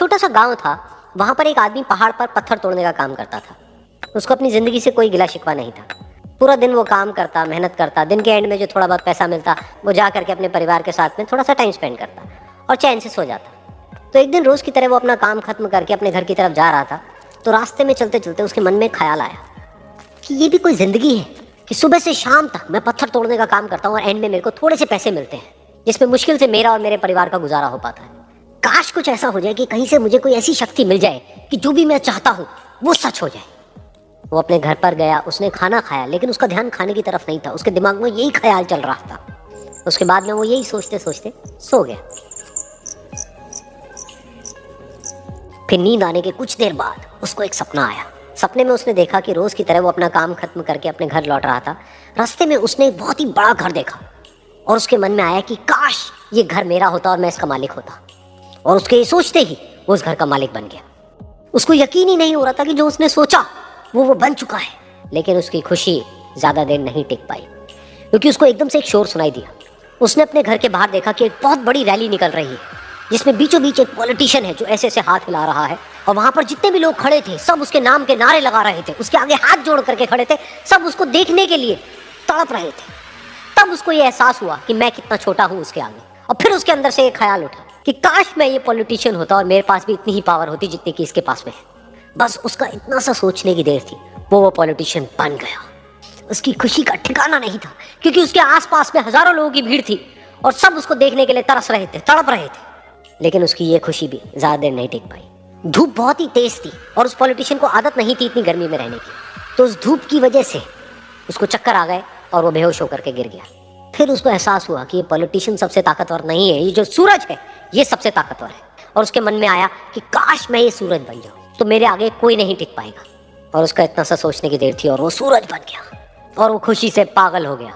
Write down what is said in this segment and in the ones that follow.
छोटा सा गांव था, वहां पर एक आदमी पहाड़ पर पत्थर तोड़ने का काम करता था। उसको अपनी जिंदगी से कोई गिला शिकवा नहीं था। पूरा दिन वो काम करता, मेहनत करता, दिन के एंड में जो थोड़ा बहुत पैसा मिलता वो जा करके अपने परिवार के साथ में थोड़ा सा टाइम स्पेंड करता और चैन से सो जाता। तो एक दिन रोज की तरह वो अपना काम खत्म करके अपने घर की तरफ जा रहा था, तो रास्ते में चलते चलते उसके मन में एक ख्याल आया कि ये भी कोई जिंदगी है कि सुबह से शाम तक मैं पत्थर तोड़ने का काम करता हूँ और एंड में मेरे को थोड़े से पैसे मिलते हैं, जिसमें मुश्किल से मेरा और मेरे परिवार का गुजारा हो पाता है। काश कुछ ऐसा हो जाए कि कहीं से मुझे कोई ऐसी शक्ति मिल जाए कि जो भी मैं चाहता हूँ वो सच हो जाए। वो अपने घर पर गया, उसने खाना खाया, लेकिन उसका ध्यान खाने की तरफ नहीं था, उसके दिमाग में यही ख्याल चल रहा था। उसके बाद में वो यही सोचते सोचते सो गया। फिर नींद आने के कुछ देर बाद उसको एक सपना आया। सपने में उसने देखा कि रोज की तरह वो अपना काम खत्म करके अपने घर लौट रहा था। रास्ते में उसने एक बहुत ही बड़ा घर देखा और उसके मन में आया कि काश ये घर मेरा होता और मैं इसका मालिक होता। और उसके ये सोचते ही वो उस घर का मालिक बन गया। उसको यकीन ही नहीं हो रहा था कि जो उसने सोचा वो बन चुका है। लेकिन उसकी खुशी ज्यादा देर नहीं टिक पाई, क्योंकि उसको एकदम से एक शोर सुनाई दिया। उसने अपने घर के बाहर देखा कि एक बहुत बड़ी रैली निकल रही है, जिसमें बीचों बीच एक पॉलिटिशियन है जो ऐसे ऐसे हाथ हिला रहा है, और वहां पर जितने भी लोग खड़े थे सब उसके नाम के नारे लगा रहे थे, उसके आगे हाथ जोड़ करके खड़े थे, सब उसको देखने के लिए तड़प रहे थे। तब उसको ये एहसास हुआ कि मैं कितना छोटा हूँ उसके आगे। और फिर उसके अंदर से एक ख्याल उठा कि काश मैं ये पॉलिटिशियन होता और मेरे पास भी इतनी ही पावर होती जितनी कि इसके पास में है। बस उसका इतना सा सोचने की देर थी, वो पॉलिटिशियन बन गया। उसकी खुशी का ठिकाना नहीं था, क्योंकि उसके आसपास में हजारों लोगों की भीड़ थी और सब उसको देखने के लिए तरस रहे थे, तड़प रहे थे। लेकिन उसकी ये खुशी भी ज्यादा देर नहीं टिक पाई। धूप बहुत ही तेज थी और उस पॉलिटिशियन को आदत नहीं थी इतनी गर्मी में रहने की, तो उस धूप की वजह से उसको चक्कर आ गए और वो बेहोश होकर के गिर गया। फिर उसको एहसास हुआ कि ये पॉलिटिशियन सबसे ताकतवर नहीं है, ये जो सूरज है ये सबसे ताकतवर है। और उसके मन में आया कि काश मैं ये सूरज बन जाऊं तो मेरे आगे कोई नहीं टिक पाएगा। और उसका इतना सा सोचने की देर थी और वो सूरज बन गया। और वो खुशी से पागल हो गया,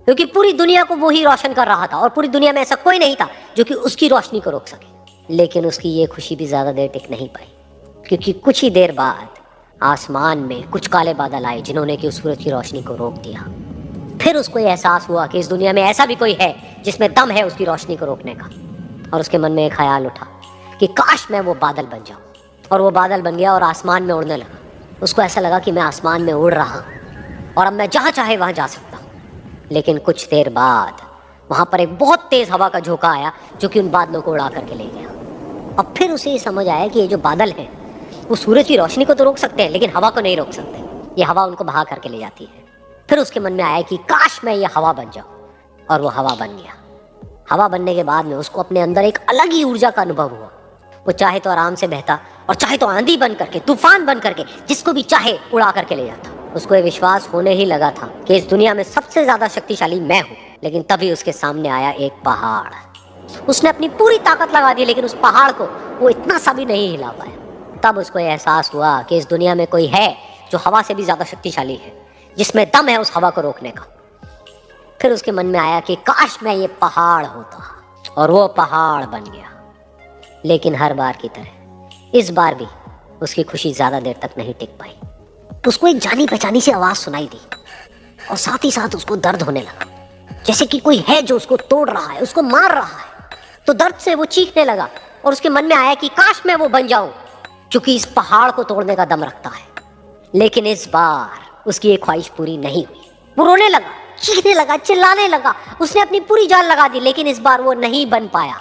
क्योंकि पूरी दुनिया को वो ही रोशन कर रहा था और पूरी दुनिया में ऐसा कोई नहीं था जो कि उसकी रोशनी को रोक सके। लेकिन उसकी ये खुशी भी ज्यादा देर टिक नहीं पाई, क्योंकि कुछ ही देर बाद आसमान में कुछ काले बादल आए जिन्होंने कि उस सूरज की रोशनी को रोक दिया। फिर उसको ये एहसास हुआ कि इस दुनिया में ऐसा भी कोई है जिसमें दम है उसकी रोशनी को रोकने का। और उसके मन में एक ख्याल उठा कि काश मैं वो बादल बन जाऊं। और वो बादल बन गया और आसमान में उड़ने लगा। उसको ऐसा लगा कि मैं आसमान में उड़ रहा हूं और अब मैं जहां चाहे वहां जा सकता हूं। लेकिन कुछ देर बाद वहां पर एक बहुत तेज हवा का झोंका आया जो कि उन बादलों को उड़ा करके ले गया। अब फिर उसे ये समझ आया कि ये जो बादल हैं वो सूरज की रोशनी को तो रोक सकते हैं, लेकिन हवा को नहीं रोक सकते। ये हवा उनको बहा करके ले जाती है। फिर उसके मन में आया कि काश मैं ये हवा बन जाऊं, और वो हवा बन गया। हवा बनने के बाद में उसको अपने अंदर एक अलग ही ऊर्जा का अनुभव हुआ। वो चाहे तो आराम से बहता और चाहे तो आंधी बन करके, तूफान बन करके, जिसको भी चाहे उड़ा करके ले जाता। उसको ये विश्वास होने ही लगा था कि इस दुनिया में सबसे ज्यादा शक्तिशाली मैं हूँ। लेकिन तभी उसके सामने आया एक पहाड़। उसने अपनी पूरी ताकत लगा दी, लेकिन उस पहाड़ को वो इतना सा भी नहीं हिला पाया। तब उसको एहसास हुआ कि इस दुनिया में कोई है जो हवा से भी ज्यादा शक्तिशाली है, जिसमें दम है उस हवा को रोकने का। फिर उसके मन में आया कि काश मैं ये पहाड़ होता, और वो पहाड़ बन गया। लेकिन हर बार की तरह इस बार भी उसकी खुशी ज्यादा देर तक नहीं टिक पाई। उसको एक जानी पहचानी सी आवाज सुनाई दी और साथ ही साथ उसको दर्द होने लगा, जैसे कि कोई है जो उसको तोड़ रहा है, उसको मार रहा है। तो दर्द से वो चीखने लगा और उसके मन में आया कि काश मैं वो बन जाऊं क्योंकि इस पहाड़ को तोड़ने का दम रखता है। लेकिन इस बार उसकी ये ख्वाहिश पूरी नहीं हुई। वो रोने लगा, चीखने लगा, चिल्लाने लगा। उसने अपनी पूरी जान लगा दी, लेकिन इस बार वो नहीं बन पाया।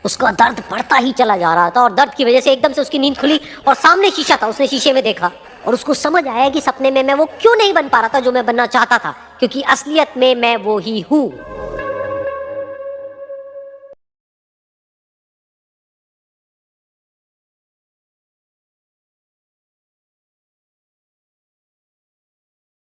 उसका दर्द बढ़ता ही चला जा रहा था और दर्द की वजह से एकदम से उसकी नींद खुली और सामने शीशा था। उसने शीशे में देखा और उसको समझ आया कि सपने में मैं वो क्यों नहीं बन पा रहा था जो मैं बनना चाहता था, क्योंकि असलियत में मैं वो ही हूँ।